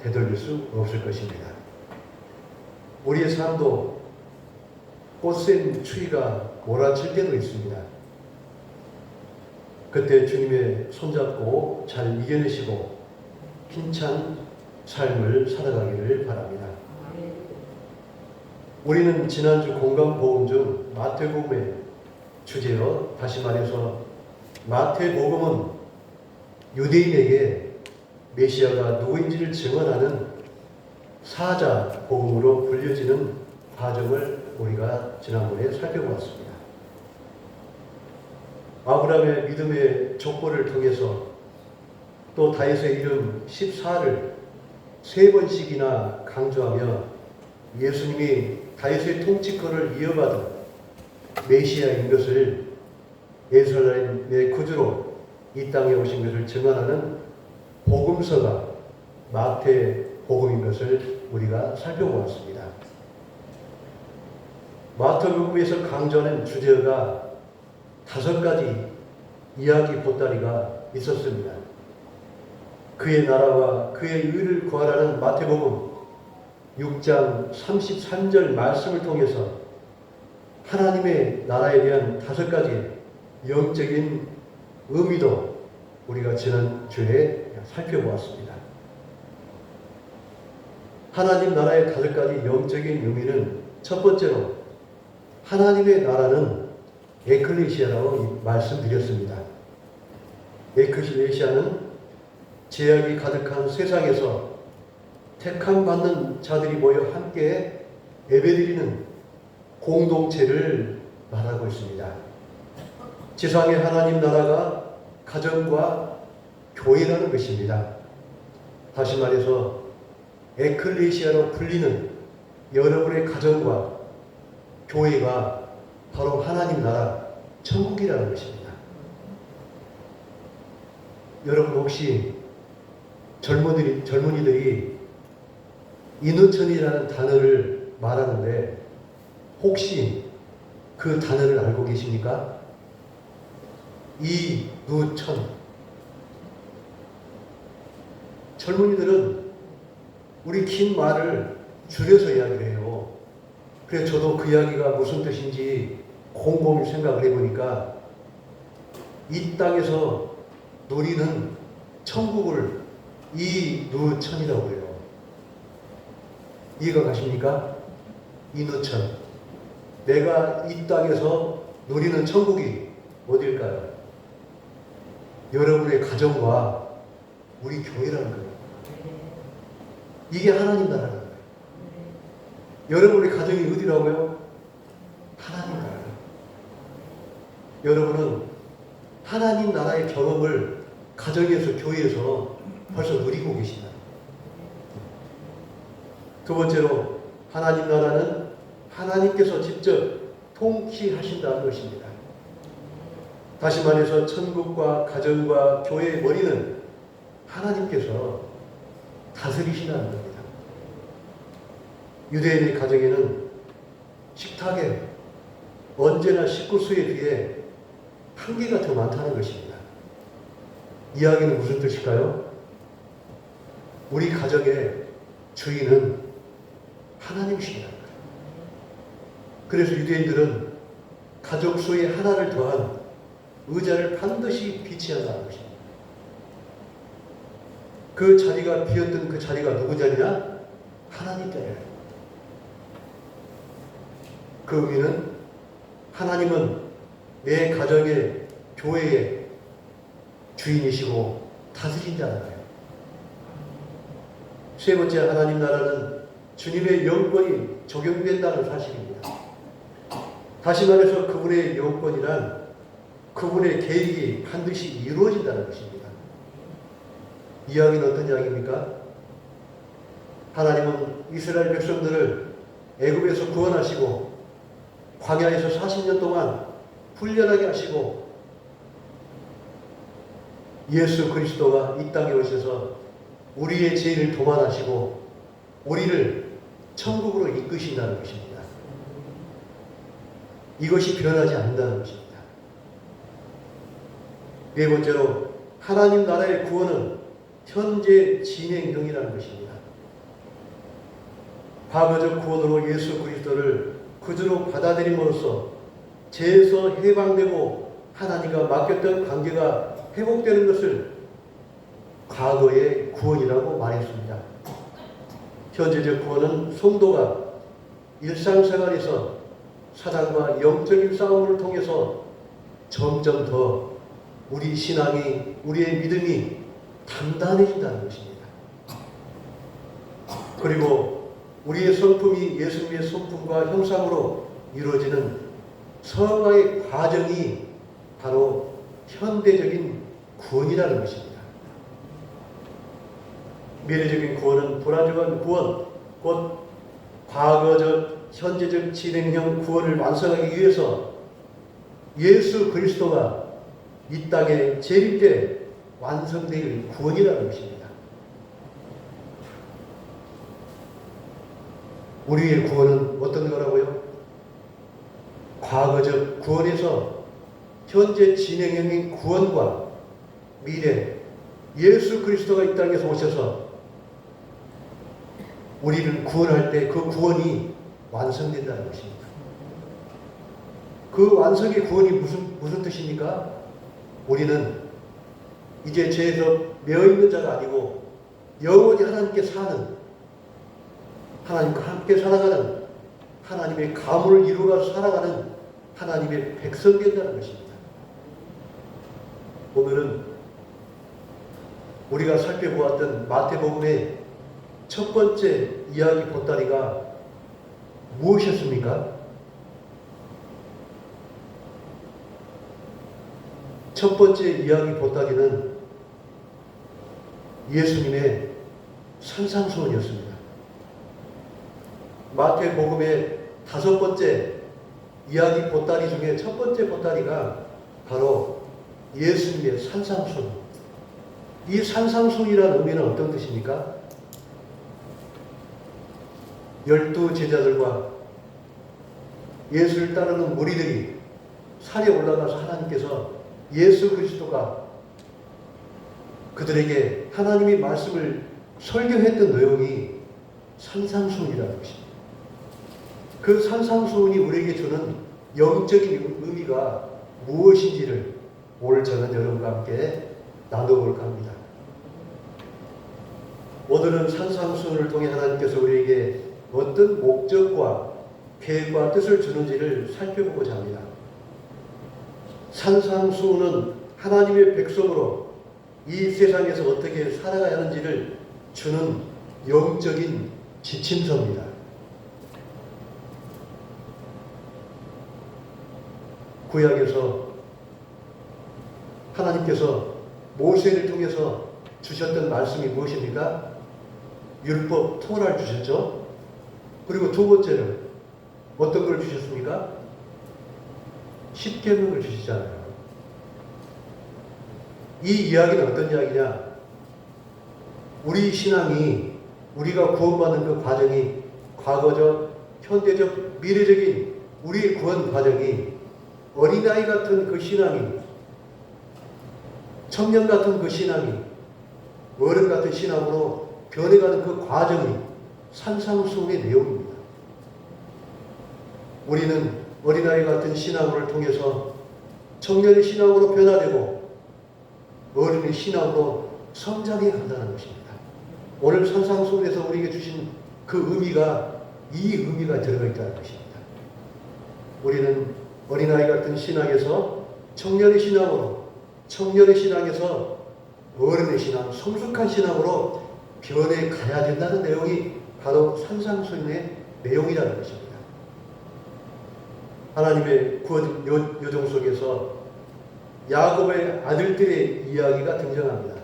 되돌릴 수 없을 것입니다. 우리의 삶도 꽃샘 추위가 몰아칠 때도 있습니다. 그때 주님의 손잡고 잘 이겨내시고 힘찬 삶을 살아가기를 바랍니다. 우리는 지난주 공감복음 중 마태복음의 주제요, 다시 말해서 마태복음은 유대인에게 메시아가 누구인지를 증언하는 사자 복음으로 불려지는 과정을 우리가 지난번에 살펴보았습니다. 아브라함의 믿음의 족보를 통해서 또 다윗의 이름 14를 3번씩이나 강조하며 예수님이 다윗의 통치권을 이어받은 메시아인 것을 예루살렘의 구주로 이 땅에 오신 것을 증언하는 복음서가 마태복음인 것을 우리가 살펴보았습니다. 마태복음에서 강조하는 주제가 5가지 이야기 보따리가 있었습니다. 그의 나라와 그의 의를 구하라는 마태복음 6장 33절 말씀을 통해서 하나님의 나라에 대한 5가지 영적인 의미도 우리가 지난주에 살펴보았습니다. 하나님 나라의 5가지 영적인 의미는 첫 번째로 하나님의 나라는 에클레시아라고 말씀드렸습니다. 에클레시아는 죄악이 가득한 세상에서 택함받는 자들이 모여 함께 예배드리는 공동체를 말하고 있습니다. 지상의 하나님 나라가 가정과 교회라는 것입니다. 다시 말해서 에클레시아로 불리는 여러분의 가정과 교회가 바로 하나님 나라, 천국이라는 것입니다. 여러분 혹시 젊은이들이 인후천이라는 단어를 말하는데 혹시 그 단어를 알고 계십니까? 이누천. 젊은이들은 우리 긴 말을 줄여서 이야기를 해요. 그래서 저도 그 이야기가 무슨 뜻인지 곰곰이 생각을 해보니까 이 땅에서 누리는 천국을 이누천이라고 해요. 이해가 가십니까? 이누천. 내가 이 땅에서 누리는 천국이 어딜까요? 여러분의 가정과 우리 교회라는 거예요. 이게 하나님 나라라는 거예요. 여러분의 가정이 어디라고요? 하나님 나라. 여러분은 하나님 나라의 경험을 가정에서, 교회에서 벌써 누리고 계시다. 두 번째로 하나님 나라는 하나님께서 직접 통치하신다는 것입니다. 다시 말해서 천국과 가정과 교회의 머리는 하나님께서 다스리신다는 겁니다. 유대인의 가정에는 식탁에 언제나 식구수에 비해 한계가 더 많다는 것입니다. 이야기는 무슨 뜻일까요? 우리 가정의 주인은 하나님이시라는 거예요. 그래서 유대인들은 가족 수에 하나를 더한 의자를 반드시 비치한다는 것입니다. 그 자리가 비었던 그 자리가 누구 자리냐? 하나님 자리예요. 그 의미는 하나님은 내 가정의, 교회의 주인이시고 다스린다는 거예요. 세 번째, 하나님 나라는 주님의 영권이 적용된다는 사실입니다. 다시 말해서 그분의 영권이란 그분의 계획이 반드시 이루어진다는 것입니다. 이 이야기는 어떤 이야기입니까? 하나님은 이스라엘 백성들을 애굽에서 구원하시고 광야에서 40년 동안 훈련하게 하시고 예수 그리스도가 이 땅에 오셔서 우리의 죄를 도만하시고 우리를 천국으로 이끄신다는 것입니다. 이것이 변하지 않는다는 것입니다. 네 번째로 하나님 나라의 구원은 현재 진행 중이라는 것입니다. 과거적 구원으로 예수 그리스도를 구주로 받아들임으로써 죄에서 해방되고 하나님과 맡겼던 관계가 회복되는 것을 과거의 구원이라고 말했습니다. 현재적 구원은 성도가 일상생활에서 사단과 영적인 싸움을 통해서 점점 더 우리 신앙이, 우리의 믿음이 단단해진다는 것입니다. 그리고 우리의 성품이 예수님의 성품과 형상으로 이루어지는 성화의 과정이 바로 현대적인 구원이라는 것입니다. 미래적인 구원은 불완전한 구원, 곧 과거적, 현재적 진행형 구원을 완성하기 위해서 예수 그리스도가 이 땅에 재림때 완성될 구원이라는 것입니다. 우리의 구원은 어떤 거라고요? 과거적 구원에서 현재 진행형의 구원과 미래 예수 그리스도가 이 땅에서 오셔서 우리를 구원할 때 그 구원이 완성된다는 것입니다. 그 완성의 구원이 무슨 뜻입니까? 우리는 이제 죄에서 매어있는 자가 아니고 영원히 하나님께 사는, 하나님과 함께 살아가는, 하나님의 가문을 이루어가서 살아가는 하나님의 백성 된다는 것입니다. 오늘은 우리가 살펴보았던 마태복음의 첫 번째 이야기 보따리가 무엇이었습니까? 첫 번째 이야기 보따리는 예수님의 산상수훈이었습니다. 마태복음의 다섯 번째 이야기 보따리 중에 첫 번째 보따리가 바로 예수님의 산상수훈. 이 산상수훈이라는 의미는 어떤 뜻입니까? 12 제자들과 예수를 따르는 무리들이 산에 올라가서 하나님께서 예수 그리스도가 그들에게 하나님의 말씀을 설교했던 내용이 산상수훈이라는 것입니다. 그 산상수훈이 우리에게 주는 영적인 의미가 무엇인지를 오늘 저는 여러분과 함께 나눠볼까 합니다. 오늘은 산상수훈을 통해 하나님께서 우리에게 어떤 목적과 계획과 뜻을 주는지를 살펴보고자 합니다. 산상수훈은 하나님의 백성으로 이 세상에서 어떻게 살아가야 하는지를 주는 영적인 지침서입니다. 구약에서 하나님께서 모세를 통해서 주셨던 말씀이 무엇입니까? 율법 토라를 주셨죠. 그리고 두 번째는 어떤 걸 주셨습니까? 십계명을 주시잖아요. 이 이야기는 어떤 이야기냐? 우리 신앙이, 우리가 구원받는 그 과정이 과거적, 현대적, 미래적인 우리의 구원 과정이 어린아이 같은 그 신앙이, 청년 같은 그 신앙이 어른 같은 신앙으로 변해가는 그 과정이 산상수훈의 내용입니다. 우리는 어린아이 같은 신앙을 통해서 청년의 신앙으로 변화되고 어른의 신앙으로 성장해 간다는 것입니다. 오늘 산상수훈에서 우리에게 주신 그 의미가 이 의미가 들어가 있다는 것입니다. 우리는 어린아이 같은 신앙에서 청년의 신앙으로, 청년의 신앙에서 어른의 신앙, 성숙한 신앙으로 변해 가야 된다는 내용이 바로 산상수훈의 내용이라는 것입니다. 하나님의 구원 요정 속에서 야곱의 아들들의 이야기가 등장합니다.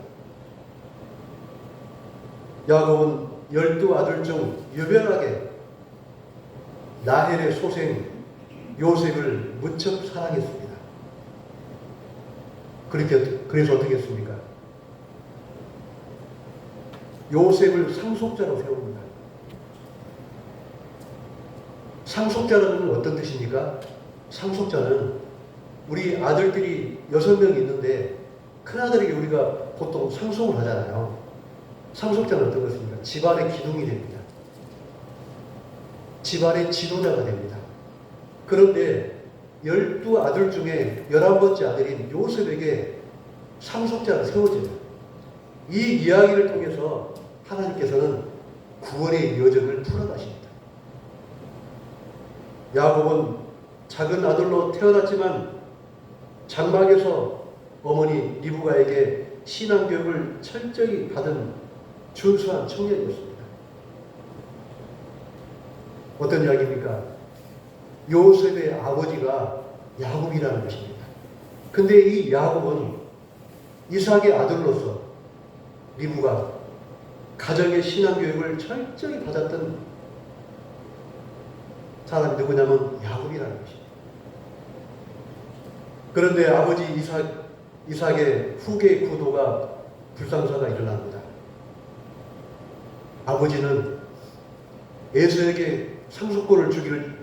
야곱은 12 아들 중 유별나게 라헬의 소생 요셉을 무척 사랑했습니다. 그래서 어떻게 했습니까? 요셉을 상속자로 세웁니다. 상속자는 어떤 뜻입니까? 상속자는 우리 아들들이 6명이 있는데 큰아들에게 우리가 보통 상속을 하잖아요. 상속자는 어떤 것입니까? 집안의 기둥이 됩니다. 집안의 지도자가 됩니다. 그런데 12아들 중에 11번째 아들인 요셉에게 상속자가 세워져요. 이 이야기를 통해서 하나님께서는 구원의 여정을 풀어가십니다. 야곱은 작은 아들로 태어났지만 장막에서 어머니 리브가에게 신앙교육을 철저히 받은 준수한 청년이었습니다. 어떤 이야기입니까? 요셉의 아버지가 야곱이라는 것입니다. 근데 이 야곱은 이삭의 아들로서 리브가 가정의 신앙교육을 철저히 받았던 사람이 누구냐면 야곱이라는 것입니다. 그런데 아버지 이삭의 후계 구도가 불상사가 일어납니다. 아버지는 에서에게 상속권을 주기를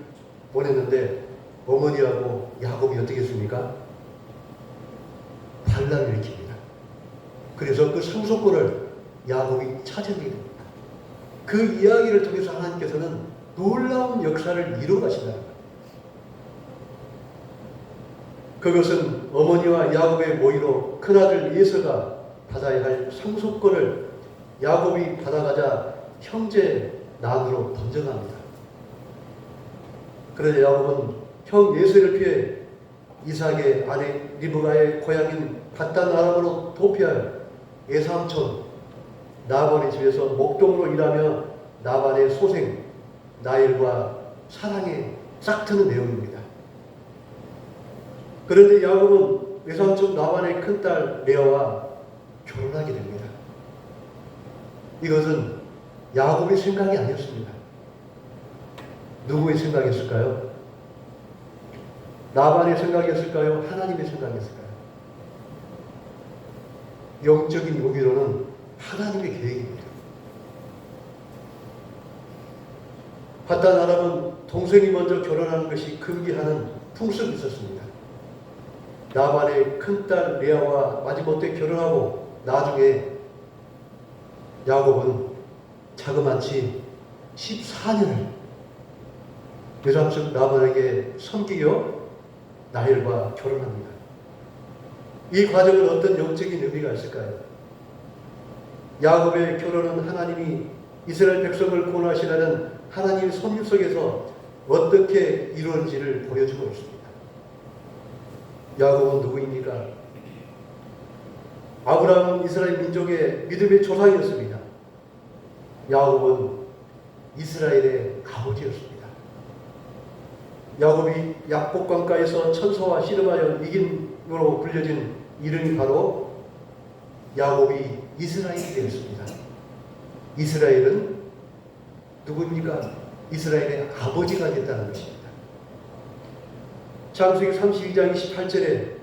원했는데 어머니하고 야곱이 어떻게 했습니까? 반란을 일으킵니다. 그래서 그 상속권을 야곱이 차지하게 됩니다. 그 이야기를 통해서 하나님께서는 놀라운 역사를 이루어가신다는 겁니다. 그것은 어머니와 야곱의 모의로 큰아들 에서가 받아야 할 상속권을 야곱이 받아가자 형제 난으로 던져갑니다. 그런데 야곱은 형 에서를 피해 이삭의 아내 리브가의 고향인 밧단 아람으로 도피하여 외삼촌 나반의 집에서 목동으로 일하며 나반의 소생 나일과 사랑에 싹트는 내용입니다. 그런데 야곱은 외삼촌 나반의 큰딸 레아와 결혼하게 됩니다. 이것은 야곱의 생각이 아니었습니다. 누구의 생각이었을까요? 나반의 생각이었을까요? 하나님의 생각이었을까요? 영적인 의미로는 하나님의 계획입니다. 밧단 아람은 동생이 먼저 결혼하는 것이 금기하는 풍습이 있었습니다. 나반의 큰딸 레아와 마지못해 결혼하고 나중에 야곱은 자그마치 14년을 외삼촌 나반에게 섬기며 나헬과 결혼합니다. 이 과정은 어떤 영적인 의미가 있을까요? 야곱의 결혼은 하나님이 이스라엘 백성을 구원하시라는 하나님의 섭리 속에서 어떻게 이루어진지를 보여주고 있습니다. 야곱은 누구입니까? 아브라함은 이스라엘 민족의 믿음의 조상이었습니다. 야곱은 이스라엘의 아버지였습니다. 야곱이 약복강가에서 천사와 씨름하여 이긴으로 불려진 이름이 바로 야곱이 이스라엘이 되었습니다. 이스라엘은 누구입니까? 이스라엘의 아버지가 됐다는 것입니다. 창세기 32장 28절에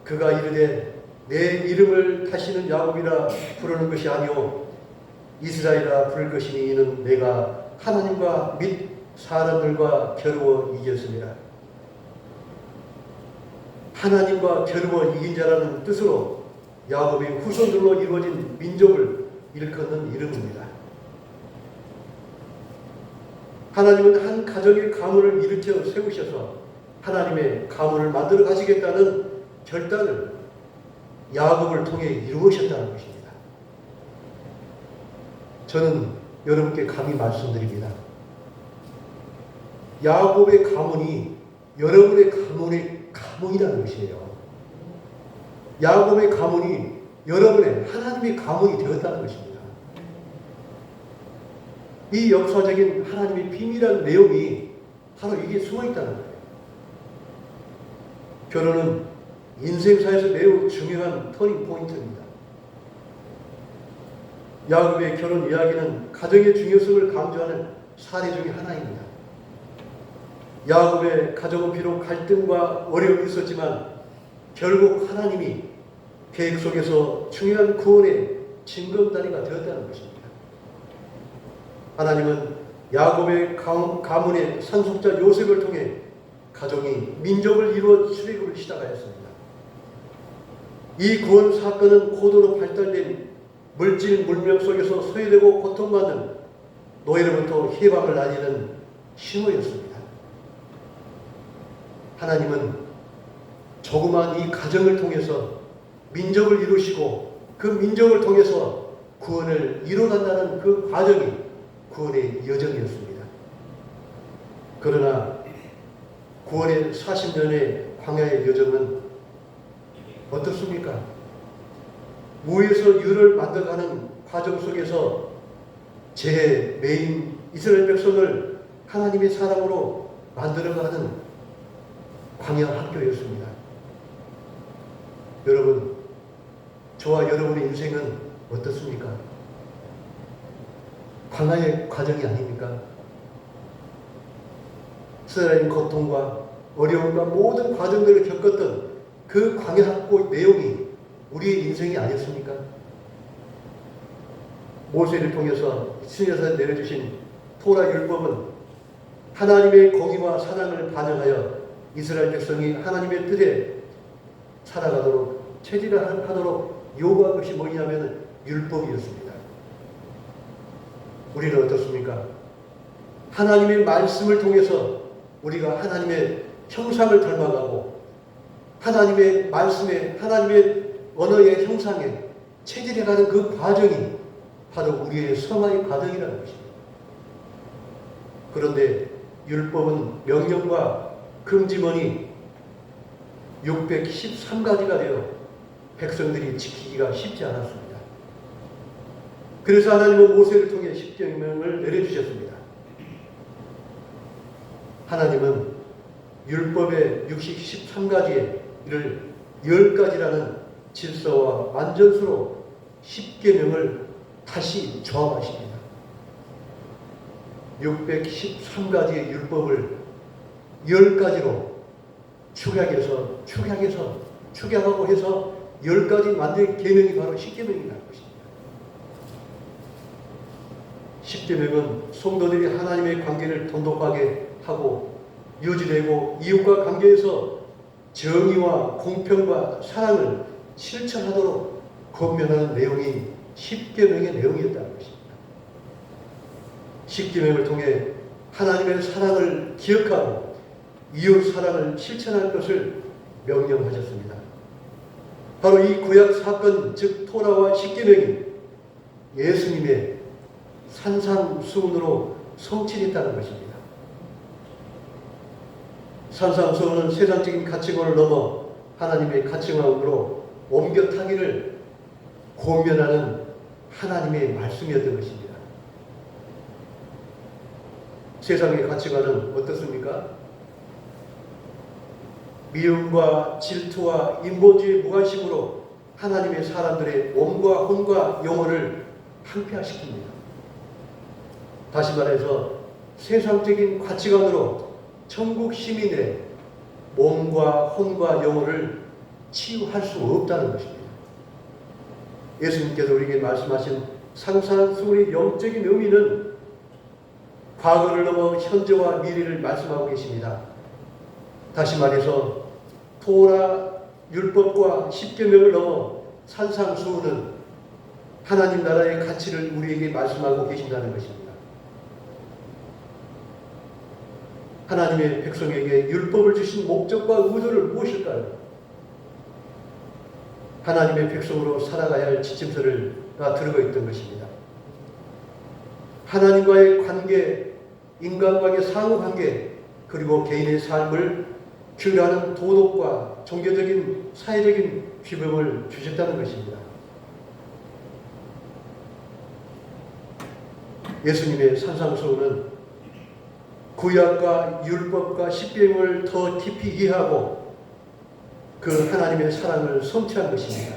그가 이르되 내 이름을 다시는 야곱이라 부르는 것이 아니오 이스라엘이라 부를 것이니 이는 내가 하나님과 및 사람들과 겨루어 이겼습니다. 하나님과 겨루어 이긴 자라는 뜻으로 야곱의 후손들로 이루어진 민족을 일컫는 이름입니다. 하나님은 한 가정의 가문을 일으켜 세우셔서 하나님의 가문을 만들어 가시겠다는 결단을 야곱을 통해 이루으셨다는 것입니다. 저는 여러분께 감히 말씀드립니다. 야곱의 가문이 여러분의 가문이라는 것이에요. 야곱의 가문이 여러분의 하나님의 가문이 되었다는 것입니다. 이 역사적인 하나님의 비밀한 내용이 바로 이게 숨어있다는 거예요. 결혼은 인생사에서 매우 중요한 터닝 포인트입니다. 야곱의 결혼 이야기는 가정의 중요성을 강조하는 사례 중에 하나입니다. 야곱의 가정은 비록 갈등과 어려움이 있었지만 결국 하나님이 계획 속에서 중요한 구원의 징검다리가 되었다는 것입니다. 하나님은 야곱의 가문의 상속자 요셉을 통해 가정이 민족을 이루어 출애굽을 시작하였습니다. 이 구원 사건은 고도로 발달된 물질 문명 속에서 소외되고 고통받는 노예로부터 해방을 나뉘는 신호였습니다. 하나님은 조그마한 이 가정을 통해서 민족을 이루시고 그 민족을 통해서 구원을 이뤄간다는 그 과정이 구원의 여정이었습니다. 그러나 구원의 40년의 광야의 여정은 어떻습니까? 무에서 유를 만들어가는 과정 속에서 제 메인 이스라엘 백성을 하나님의 사랑으로 만들어가는 광야 학교였습니다. 여러분, 저와 여러분의 인생은 어떻습니까? 광야의 과정이 아닙니까? 쓰라린 고통과 어려움과 모든 과정들을 겪었던 그 광야 학교 내용이 우리의 인생이 아니었습니까? 모세를 통해서 신에서 내려주신 토라 율법은 하나님의 공의와 사랑을 반영하여 이스라엘 백성이 하나님의 뜻에 살아가도록 체질하도록 요구한 것이 뭐냐면 율법이었습니다. 우리는 어떻습니까? 하나님의 말씀을 통해서 우리가 하나님의 형상을 닮아가고 하나님의 말씀에 하나님의 언어의 형상에 체질해가는 그 과정이 바로 우리의 성화의 과정이라는 것입니다. 그런데 율법은 명령과 금지문이 613가지가 되어 백성들이 지키기가 쉽지 않았습니다. 그래서 하나님은 모세를 통해 십계명을 내려주셨습니다. 하나님은 율법의 613가지를 10가지라는 질서와 완전수로 십계명을 다시 조합하십니다. 613가지의 율법을 10가지로 축약하고 해서 10가지 만든 계명이 바로 십계명이라는 것입니다. 십계명은 성도들이 하나님의 관계를 돈독하게 하고 유지되고 이웃과 관계에서 정의와 공평과 사랑을 실천하도록 권면하는 내용이 십계명의 내용이었다는 것입니다. 십계명을 통해 하나님의 사랑을 기억하고 이웃 사랑을 실천할 것을 명령하셨습니다. 바로 이 구약 사건, 즉 토라와 십계명이 예수님의 산상수훈으로 성취됐다는 것입니다. 산상수훈은 세상적인 가치관을 넘어 하나님의 가치관으로 옮겨 타기를 권면하는 하나님의 말씀이었던 것입니다. 세상의 가치관은 어떻습니까? 미움과 질투와 인본주의 무관심으로 하나님의 사람들의 몸과 혼과 영혼을 황폐화시킵니다. 다시 말해서 세상적인 가치관으로 천국 시민의 몸과 혼과 영혼을 치유할 수 없다는 것입니다. 예수님께서 우리에게 말씀하신 산상수훈의 영적인 의미는 과거를 넘어 현재와 미래를 말씀하고 계십니다. 다시 말해서 토라 율법과 십계명을 넘어 산상수훈은 하나님 나라의 가치를 우리에게 말씀하고 계신다는 것입니다. 하나님의 백성에게 율법을 주신 목적과 의도를 무엇일까요? 하나님의 백성으로 살아가야 할 지침서가 들어가 있던 것입니다. 하나님과의 관계, 인간과의 상호관계, 그리고 개인의 삶을 규율하는 도덕과 종교적인, 사회적인 규범을 주셨다는 것입니다. 예수님의 산상수훈은 구약과 율법과 십계명을 더 깊이 이해하고 그 하나님의 사랑을 성취한 것입니다.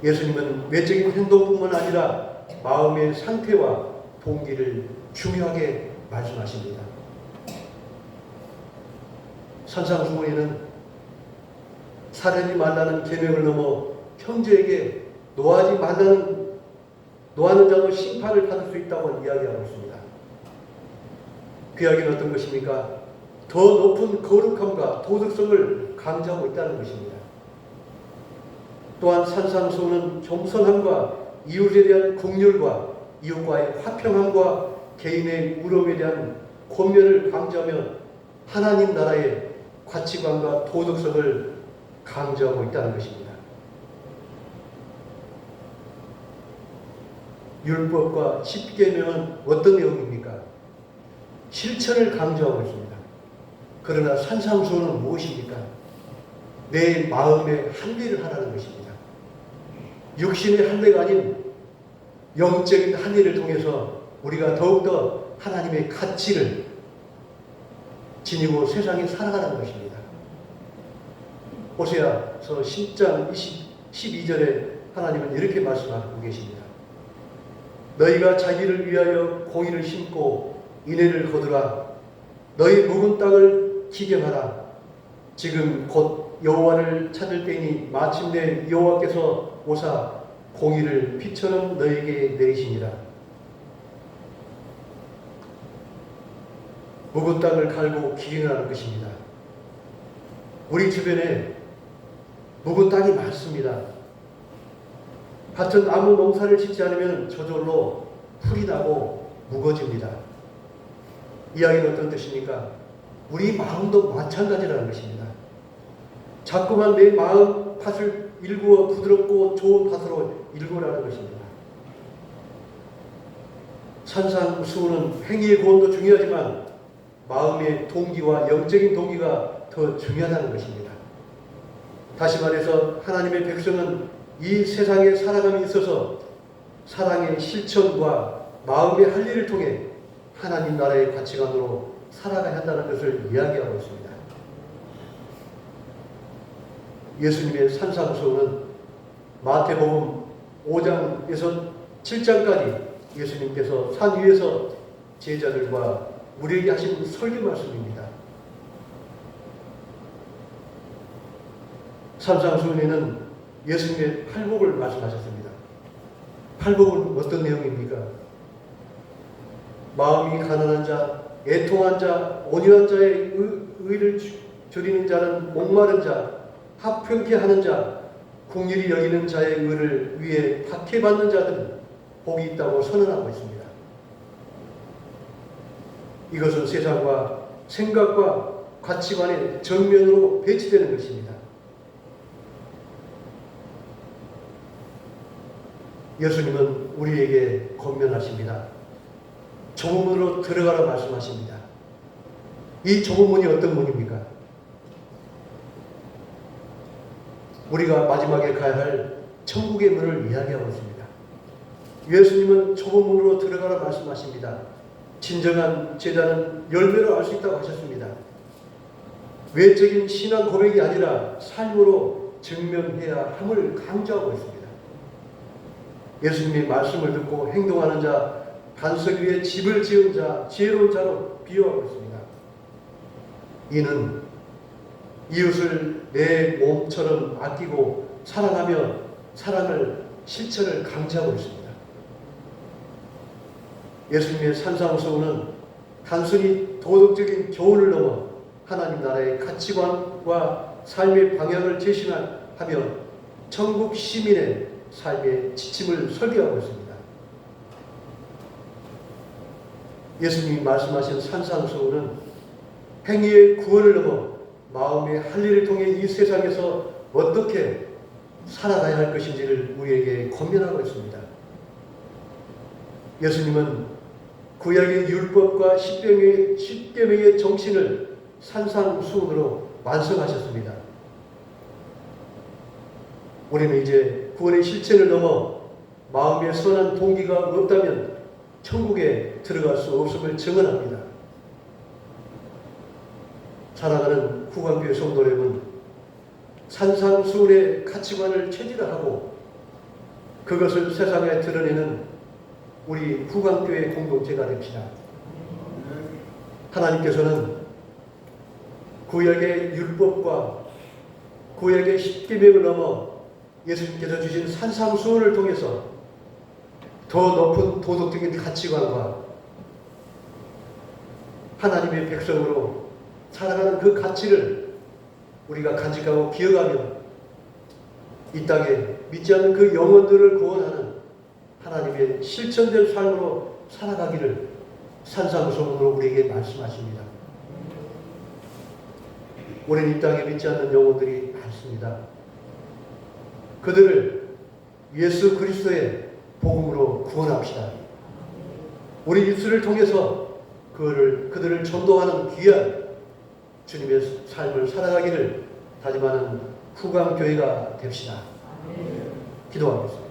예수님은 외적인 행동뿐만 아니라 마음의 상태와 동기를 중요하게 말씀하십니다. 산상수훈에는 살인하지 말라는 계명을 넘어 형제에게 노하는 자도 심판을 받을 수 있다고 이야기하고 있습니다. 그 이야기는 어떤 것입니까? 더 높은 거룩함과 도덕성을 강조하고 있다는 것입니다. 또한 산상수훈은 겸손함과 이웃에 대한 긍휼과 이웃과의 화평함과 개인의 우롱에 대한 권면을 강조하며 하나님 나라의 가치관과 도덕성을 강조하고 있다는 것입니다. 율법과 십계명은 어떤 내용입니까? 실천을 강조하고 있습니다. 그러나 산상수훈은 무엇입니까? 내 마음의 할례를 하라는 것입니다. 육신의 할례가 아닌 영적인 할례를 통해서 우리가 더욱더 하나님의 가치를 지니고 세상에 살아가는 것입니다. 호세아서 10장 12절에 하나님은 이렇게 말씀하고 계십니다. 너희가 자기를 위하여 공의를 심고 인애를 거두라. 너희 묵은 땅을 기경하라. 지금 곧 여호와를 찾을 때이니 마침내 여호와께서 오사 공의를 피처럼 너희에게 내리시니라. 묵은 땅을 갈고 기경하는 것입니다. 우리 주변에 묵은 땅이 많습니다. 같은 아무 농사를 짓지 않으면 저절로 풀이 나고 묵어집니다. 이야기는 어떤 뜻입니까? 우리 마음도 마찬가지라는 것입니다. 자꾸만 내 마음 밭을 일구어 부드럽고 좋은 밭으로 일구라는 것입니다. 산상수훈은 행위의 구원도 중요하지만 마음의 동기와 영적인 동기가 더 중요하다는 것입니다. 다시 말해서 하나님의 백성은 이 세상에 살아감에 있어서 사랑의 실천과 마음의 할례를 통해 하나님 나라의 가치관으로 살아가야 한다는 것을 이야기하고 있습니다. 예수님의 산상수훈은 마태복음 5장에서 7장까지 예수님께서 산 위에서 제자들과 우리에게 하신 설교 말씀입니다. 산상수훈에는 예수님의 팔복을 말씀하셨습니다. 팔복은 어떤 내용입니까? 마음이 가난한 자, 애통한 자, 온유한 자의 의를 줄이는 자는 목마른 자, 합평케 하는 자, 긍휼히 여기는 자의 의를 위해 박해받는 자들은 복이 있다고 선언하고 있습니다. 이것은 세상과 생각과 가치관의 정면으로 배치되는 것입니다. 예수님은 우리에게 권면하십니다. 좁은 문으로 들어가라 말씀하십니다. 이 좁은 문이 어떤 문입니까? 우리가 마지막에 가야 할 천국의 문을 이야기하고 있습니다. 예수님은 좁은 문으로 들어가라 말씀하십니다. 진정한 제자는 열매로 알 수 있다고 하셨습니다. 외적인 신앙 고백이 아니라 삶으로 증명해야 함을 강조하고 있습니다. 예수님의 말씀을 듣고 행동하는 자, 반석 위에 집을 지은 자, 지혜로운 자로 비유하고 있습니다. 이는 이웃을 내 몸처럼 아끼고 사랑하며 사랑을 실천을 강조하고 있습니다. 예수님의 산상수훈은 단순히 도덕적인 교훈을 넘어 하나님 나라의 가치관과 삶의 방향을 제시하며 천국 시민의 삶의 지침을 설계하고 있습니다. 예수님이 말씀하신 산상수훈은 행위의 구원을 넘어 마음의 할례를 통해 이 세상에서 어떻게 살아가야 할 것인지를 우리에게 권면하고 있습니다. 예수님은 구약의 율법과 십계명의 정신을 산상수훈으로 완성하셨습니다. 우리는 이제 구원의 실천을 넘어 마음의 선한 동기가 없다면 천국에 들어갈 수 없음을 증언합니다. 사랑하는 후광교회 성도 여러분, 산상수훈의 가치관을 체질화하고 그것을 세상에 드러내는 우리 후광교회 공동체가 됩시다. 하나님께서는 구약의 율법과 구약의 십계명을 넘어 예수님께서 주신 산상수훈을 통해서 더 높은 도덕적인 가치관과 하나님의 백성으로 살아가는 그 가치를 우리가 간직하고 기억하며 이 땅에 믿지 않는 그 영혼들을 구원하는 하나님의 실천된 삶으로 살아가기를 산상수훈으로 우리에게 말씀하십니다. 우리는 이 땅에 믿지 않는 영혼들이 많습니다. 그들을 예수 그리스도의 복음으로 구원합시다. 우리 입술을 통해서 그들을 전도하는 귀한 주님의 삶을 살아가기를 다짐하는 후강교회가 됩시다. 기도하겠습니다.